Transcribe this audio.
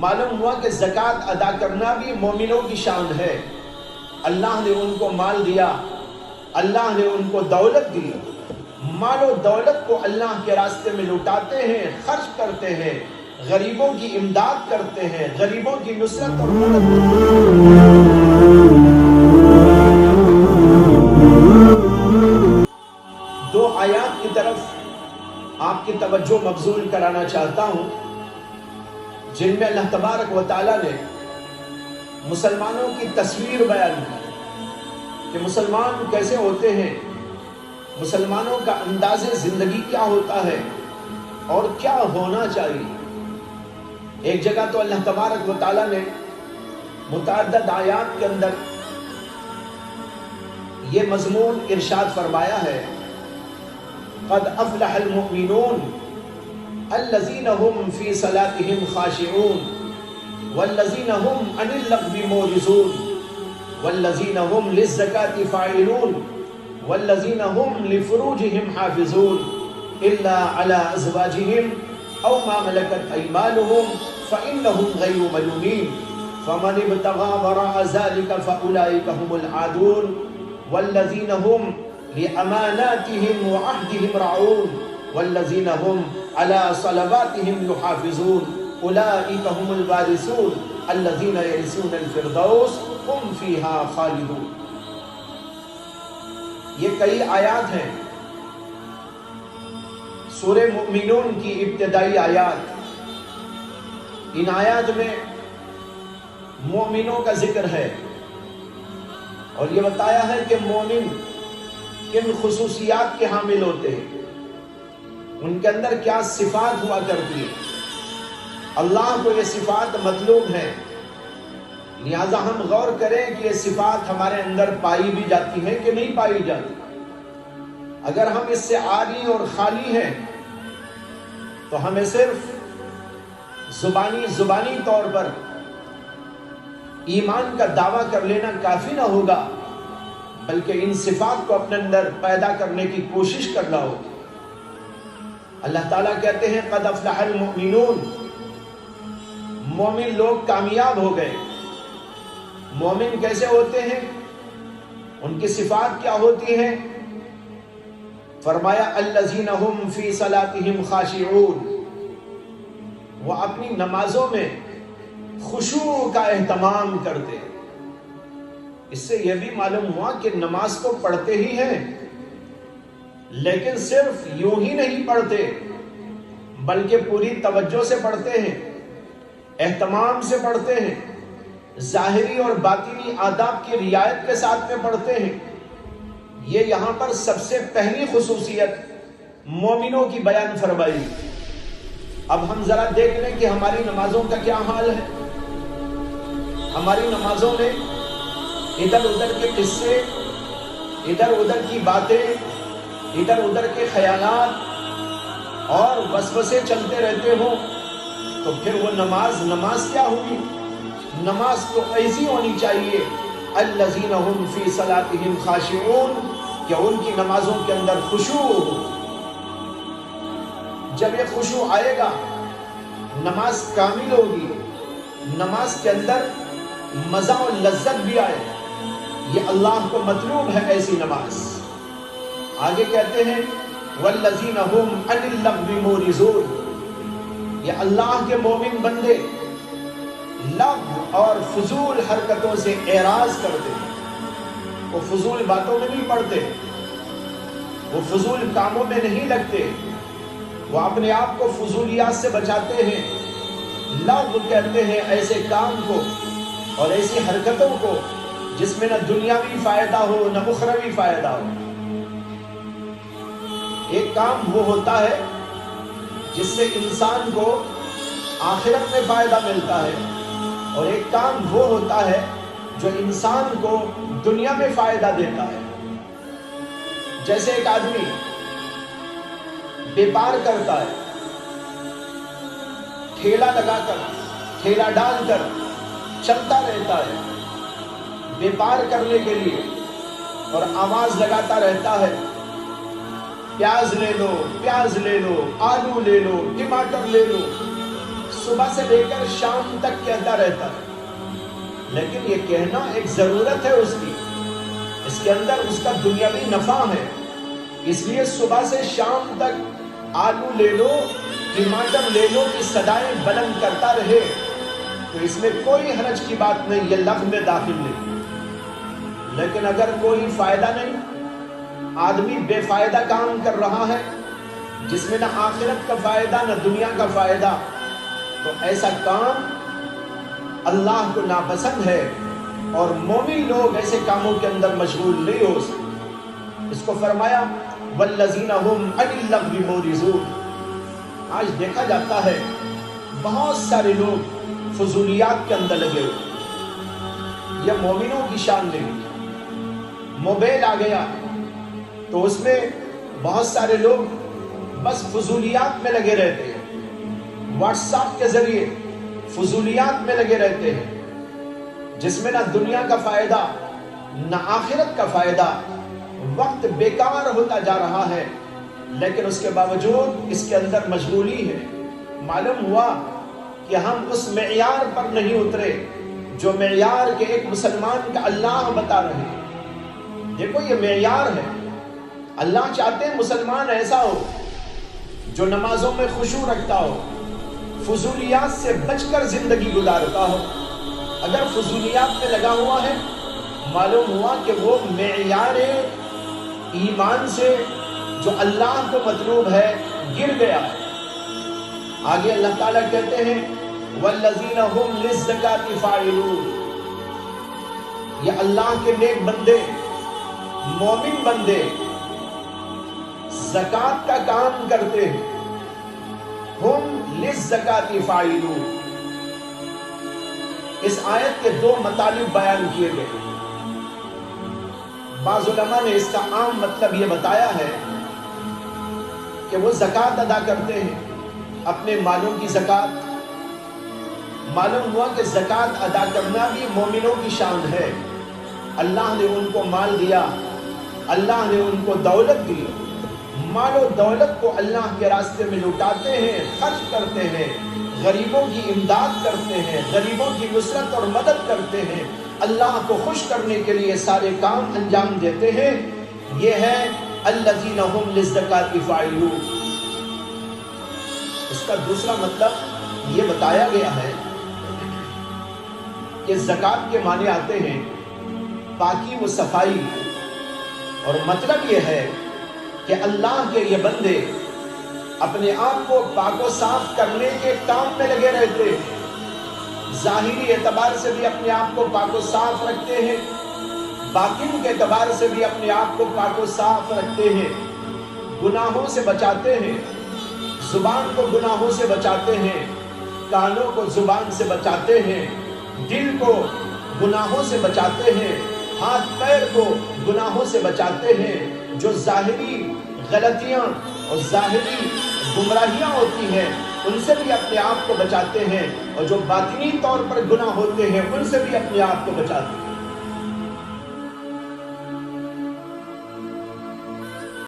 معلوم ہوا کہ زکوٰۃ ادا کرنا بھی مومنوں کی شان ہے. اللہ نے ان کو مال دیا، اللہ نے ان کو دولت دی. مال و دولت کو اللہ کے راستے میں لٹاتے ہیں، خرچ کرتے ہیں، غریبوں کی امداد کرتے ہیں، غریبوں کی نصرت اور مدد. دو آیات کی طرف آپ کی توجہ مبذول کرانا چاہتا ہوں جن میں اللہ تبارک و تعالیٰ نے مسلمانوں کی تصویر بیان کی کہ مسلمان کیسے ہوتے ہیں، مسلمانوں کا انداز زندگی کیا ہوتا ہے اور کیا ہونا چاہیے. ایک جگہ تو اللہ تبارک و تعالیٰ نے متعدد آیات کے اندر یہ مضمون ارشاد فرمایا ہے: قد افلح المؤمنون الذين هم في صلاتهم خاشعون والذين هم عن اللغو معرضون والذين هم للزكاة فاعلون والذين هم لفروجهم حافظون إلا على أزواجهم أو ما ملكت أيمانهم فإنهم غير ملومين فمن ابتغى وراء ذلك فأولئك هم العادون والذين هم لأماناتهم وعهدهم راعون والذين هم على صلواتهم يحافظون أولئك هم الوارثون الذين يرثون الفردوس هم فيها خالدون. یہ کئی آیات ہیں سورہ مؤمنون کی ابتدائی آیات. ان آیات میں مومنوں کا ذکر ہے اور یہ بتایا ہے کہ مومن کن خصوصیات کے حامل ہوتے ہیں، ان کے اندر کیا صفات ہوا کرتی ہیں. اللہ کو یہ صفات مطلوب ہیں، لہذا ہم غور کریں کہ یہ صفات ہمارے اندر پائی بھی جاتی ہیں کہ نہیں پائی جاتی. اگر ہم اس سے عاری اور خالی ہیں تو ہمیں صرف زبانی طور پر ایمان کا دعویٰ کر لینا کافی نہ ہوگا، بلکہ ان صفات کو اپنے اندر پیدا کرنے کی کوشش کرنا ہوگی. اللہ تعالیٰ کہتے ہیں قد افلح المؤمنون، مومن لوگ کامیاب ہو گئے. مومن کیسے ہوتے ہیں، ان کی صفات کیا ہوتی ہیں؟ فرمایا الذین هم فی صلاتهم خاشعون، وہ اپنی نمازوں میں خشوع کا اہتمام کرتے. اس سے یہ بھی معلوم ہوا کہ نماز کو پڑھتے ہی ہیں، لیکن صرف یوں ہی نہیں پڑھتے بلکہ پوری توجہ سے پڑھتے ہیں، اہتمام سے پڑھتے ہیں، ظاہری اور باطنی آداب کی رعایت کے ساتھ میں پڑھتے ہیں. یہ یہاں پر سب سے پہلی خصوصیت مومنوں کی بیان فرمائی. اب ہم ذرا دیکھ لیں کہ ہماری نمازوں کا کیا حال ہے. ہماری نمازوں میں ادھر ادھر کے قصے، ادھر ادھر کی باتیں، ادھر ادھر کے خیالات اور وسوسے چلتے رہتے ہوں تو پھر وہ نماز کیا ہوگی؟ نماز تو ایسی ہونی چاہیے الذین هم فی صلاتهم خاشعون، کہ ان کی نمازوں کے اندر خشوع ہو. جب یہ خشوع آئے گا نماز کامل ہوگی، نماز کے اندر مزہ و لذت بھی آئے. یہ اللہ کو مطلوب ہے ایسی نماز. آگے کہتے ہیں والذین هم عن اللغو معرضون، یہ اللہ کے مومن بندے لغو اور فضول حرکتوں سے اعراض کرتے ہیں. وہ فضول باتوں میں نہیں پڑتے، وہ فضول کاموں میں نہیں لگتے، وہ اپنے آپ کو فضولیات سے بچاتے ہیں. لغو کہتے ہیں ایسے کام کو اور ایسی حرکتوں کو جس میں نہ دنیاوی فائدہ ہو نہ اخروی فائدہ ہو. ایک کام وہ ہوتا ہے جس سے انسان کو آخرت میں فائدہ ملتا ہے، اور ایک کام وہ ہوتا ہے جو انسان کو دنیا میں فائدہ دیتا ہے. جیسے ایک آدمی بیپار کرتا ہے، ٹھیلا لگا کر، ٹھیلا ڈال کر چلتا رہتا ہے بیپار کرنے کے لیے، اور آواز لگاتا رہتا ہے پیاز لے لو، پیاز لے لو، آلو لے لو، ٹماٹر لے لو. صبح سے لے کر شام تک کہتا رہتا ہے، لیکن یہ کہنا ایک ضرورت ہے اس کی، اس کے اندر اس کا دنیاوی نفع ہے، اس لیے صبح سے شام تک آلو لے لو، ٹماٹر لے لو کی صدائیں بلند کرتا رہے تو اس میں کوئی حرج کی بات نہیں، یہ لغو میں داخل نہیں۔ لیکن اگر کوئی فائدہ نہیں، آدمی بے فائدہ کام کر رہا ہے جس میں نہ آخرت کا فائدہ نہ دنیا کا فائدہ، تو ایسا کام اللہ کو ناپسند ہے، اور مومن لوگ ایسے کاموں کے اندر مشغول نہیں ہو سکتے۔ اس کو فرمایا والذین هم عن اللغو معرضون۔ آج دیکھا جاتا ہے بہت سارے لوگ فضولیات کے اندر لگے ہوئے، یہ مومنوں کی شان نہیں۔ موبائل آ گیا تو اس میں بہت سارے لوگ بس فضولیات میں لگے رہتے ہیں، واٹس ایپ کے ذریعے فضولیات میں لگے رہتے ہیں جس میں نہ دنیا کا فائدہ نہ آخرت کا فائدہ، وقت بیکار ہوتا جا رہا ہے، لیکن اس کے باوجود اس کے اندر مشغولی ہے۔ معلوم ہوا کہ ہم اس معیار پر نہیں اترے جو معیار کے ایک مسلمان کا اللہ بتا رہے ہیں۔ دیکھو یہ معیار ہے، اللہ چاہتے ہیں مسلمان ایسا ہو جو نمازوں میں خشوع رکھتا ہو، فضولیات سے بچ کر زندگی گزارتا ہو۔ اگر فضولیات میں لگا ہوا ہے، معلوم ہوا کہ وہ معیار ایمان سے جو اللہ کو مطلوب ہے گر گیا ہے۔ آگے اللہ تعالیٰ کہتے ہیں والذین هم للزکاة فاعلون، یہ اللہ کے نیک بندے، مومن بندے زکوٰۃ کا کام کرتے ہیں۔ ہم للزکاة فاعلون، اس آیت کے دو مطالب بیان کیے گئے۔ بعض علماء نے اس کا عام مطلب یہ بتایا ہے کہ وہ زکوٰۃ ادا کرتے ہیں، اپنے مالوں کی زکوٰۃ۔ معلوم ہوا کہ زکوٰۃ ادا کرنا بھی مومنوں کی شان ہے۔ اللہ نے ان کو مال دیا، اللہ نے ان کو دولت دی، مال و دولت کو اللہ کے راستے میں لٹاتے ہیں، خرچ کرتے ہیں، غریبوں کی امداد کرتے ہیں، غریبوں کی نصرت اور مدد کرتے ہیں، اللہ کو خوش کرنے کے لیے سارے کام انجام دیتے ہیں۔ یہ ہے الذین هم للزکاة فاعلون۔ اس کا دوسرا مطلب یہ بتایا گیا ہے کہ زکوٰۃ کے معنی آتے ہیں پاکی و صفائی، اور مطلب یہ ہے کہ اللہ کے یہ بندے اپنے آپ کو پاک و صاف کرنے کے کام میں لگے رہتے ہیں، ظاہری اعتبار سے بھی اپنے آپ کو پاک و صاف رکھتے ہیں، باطن کے اعتبار سے بھی اپنے آپ کو پاک و صاف رکھتے ہیں، گناہوں سے بچاتے ہیں، زبان کو گناہوں سے بچاتے ہیں، کانوں کو زبان سے بچاتے ہیں، دل کو گناہوں سے بچاتے ہیں، ہاتھ پیر کو گناہوں سے بچاتے ہیں۔ جو ظاہری غلطیاں اور ظاہری گمراہیاں ہوتی ہیں ان سے بھی اپنے آپ کو بچاتے ہیں، اور جو باطنی طور پر گناہ ہوتے ہیں ان سے بھی اپنے آپ کو بچاتے ہیں۔